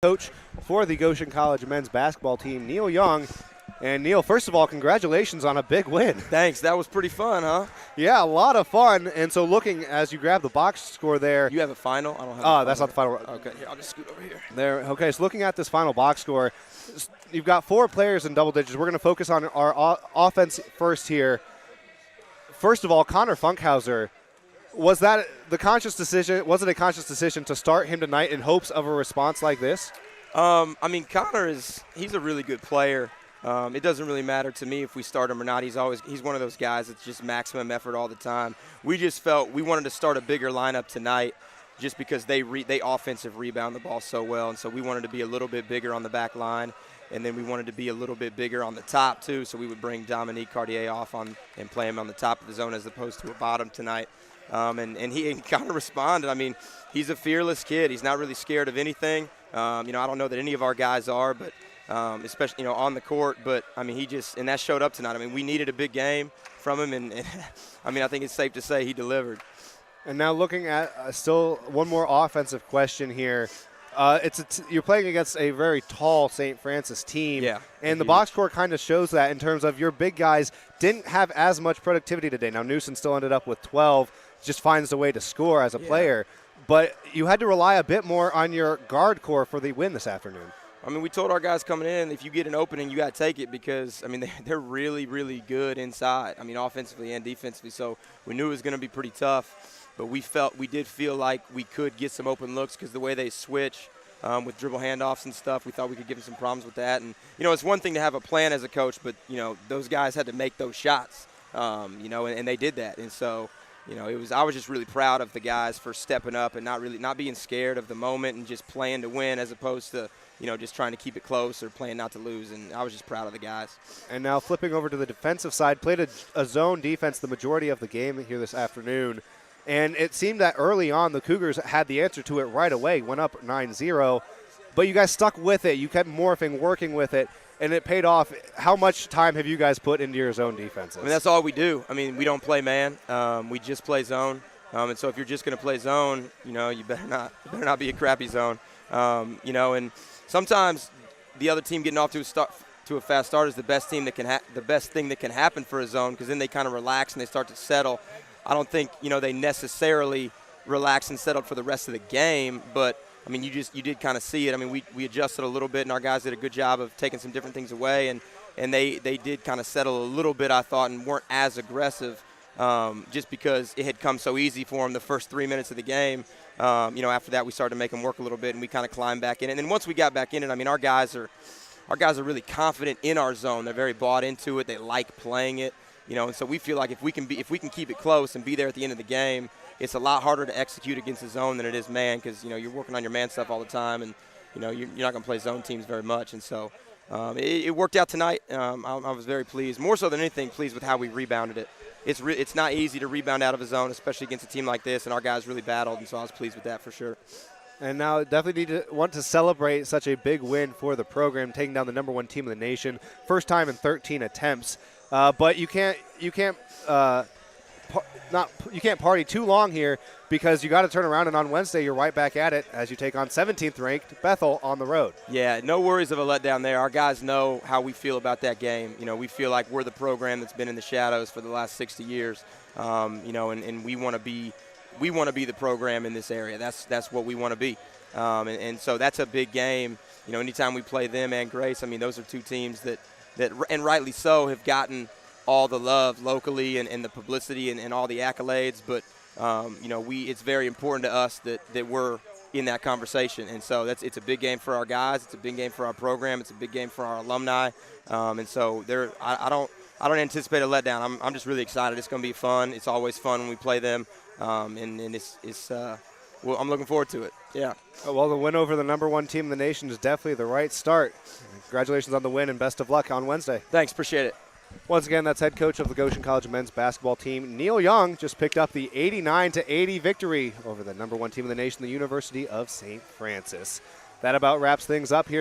Coach for the Goshen College men's basketball team, Neal Young. And Neal, first of all, congratulations on a big win. Thanks. That was pretty fun, huh? Yeah, a lot of fun. And so looking as you grab the box score there. You have a final? I don't have Oh, that's not the final. Okay, here, I'll just scoot over here. There. Okay, so looking at this final box score, you've got 4 players in double digits. We're going to focus on our offense first here. First of all, Connor Funkhauser. Was that the conscious decision? Was it a conscious decision to start him tonight in hopes of a response like this? I mean, Connor he's a really good player. It doesn't really matter to me if we start him or not. He's one of those guys that's just maximum effort all the time. We just felt we wanted to start a bigger lineup tonight just because they offensive rebound the ball so well, and so we wanted to be a little bit bigger on the back line, and then we wanted to be a little bit bigger on the top too, so we would bring Dominique Cartier off and play him on the top of the zone as opposed to a bottom tonight. And he kind of responded. I mean, he's a fearless kid. He's not really scared of anything. I don't know that any of our guys are, but especially, on the court. But, I mean, and that showed up tonight. I mean, we needed a big game from him, and I mean, I think it's safe to say he delivered. And now looking at still one more offensive question here. You're playing against a very tall St. Francis team. Yeah. And the box score kind of shows that in terms of your big guys didn't have as much productivity today. Now, Newsom still ended up with 12, just finds a way to score as a player. But you had to rely a bit more on your guard core for the win this afternoon. I mean, we told our guys coming in, if you get an opening, you got to take it because, I mean, they're really, really good inside. I mean, offensively and defensively. So we knew it was going to be pretty tough. But we did feel like we could get some open looks because the way they switch with dribble handoffs and stuff, we thought we could give them some problems with that. And, it's one thing to have a plan as a coach, but, those guys had to make those shots, and they did that. And so, I was just really proud of the guys for stepping up and not being scared of the moment and just playing to win as opposed to, just trying to keep it close or playing not to lose. And I was just proud of the guys. And now flipping over to the defensive side, played a zone defense the majority of the game here this afternoon. And it seemed that early on the Cougars had the answer to it right away, went up 9-0. But you guys stuck with it. You kept morphing, working with it, and it paid off. How much time have you guys put into your zone defenses? I mean, that's all we do. I mean, we don't play man. We just play zone. And so if you're just going to play zone, you better not be a crappy zone. And sometimes the other team getting off to a fast start is the best thing that can happen for a zone because then they kind of relax and they start to settle. I don't think, they necessarily relaxed and settled for the rest of the game, but, I mean, you did kind of see it. I mean, we adjusted a little bit, and our guys did a good job of taking some different things away, and they did kind of settle a little bit, I thought, and weren't as aggressive just because it had come so easy for them the first 3 minutes of the game. After that, we started to make them work a little bit, and we kind of climbed back in it. And then once we got back in it, I mean, our guys are really confident in our zone. They're very bought into it. They like playing it. And so we feel like if we can keep it close and be there at the end of the game, it's a lot harder to execute against the zone than it is man because, you're working on your man stuff all the time and, you're not going to play zone teams very much. And so it worked out tonight. I was very pleased, more so than anything, pleased with how we rebounded it. It's not easy to rebound out of a zone, especially against a team like this, and our guys really battled, and so I was pleased with that for sure. And now definitely want to celebrate such a big win for the program, taking down the #1 team in the nation, first time in 13 attempts. But you can't party too long here because you got to turn around, and on Wednesday you're right back at it as you take on 17th ranked Bethel on the road. Yeah, no worries of a letdown there. Our guys know how we feel about that game. We feel like we're the program that's been in the shadows for the last 60 years. And we want to be the program in this area. That's what we want to be. And so that's a big game. Anytime we play them and Grace, I mean, those are two teams that and rightly so, have gotten all the love locally and the publicity and all the accolades. But, it's very important to us that we're in that conversation. And so it's a big game for our guys. It's a big game for our program. It's a big game for our alumni. And so I don't anticipate a letdown. I'm just really excited. It's going to be fun. It's always fun when we play them. Well, I'm looking forward to it. Yeah. Well, the win over the #1 team in the nation is definitely the right start. Congratulations on the win and best of luck on Wednesday. Thanks. Appreciate it. Once again, that's head coach of the Goshen College men's basketball team, Neal Young, just picked up the 89-80 victory over the #1 team in the nation, the University of St. Francis. That about wraps things up here.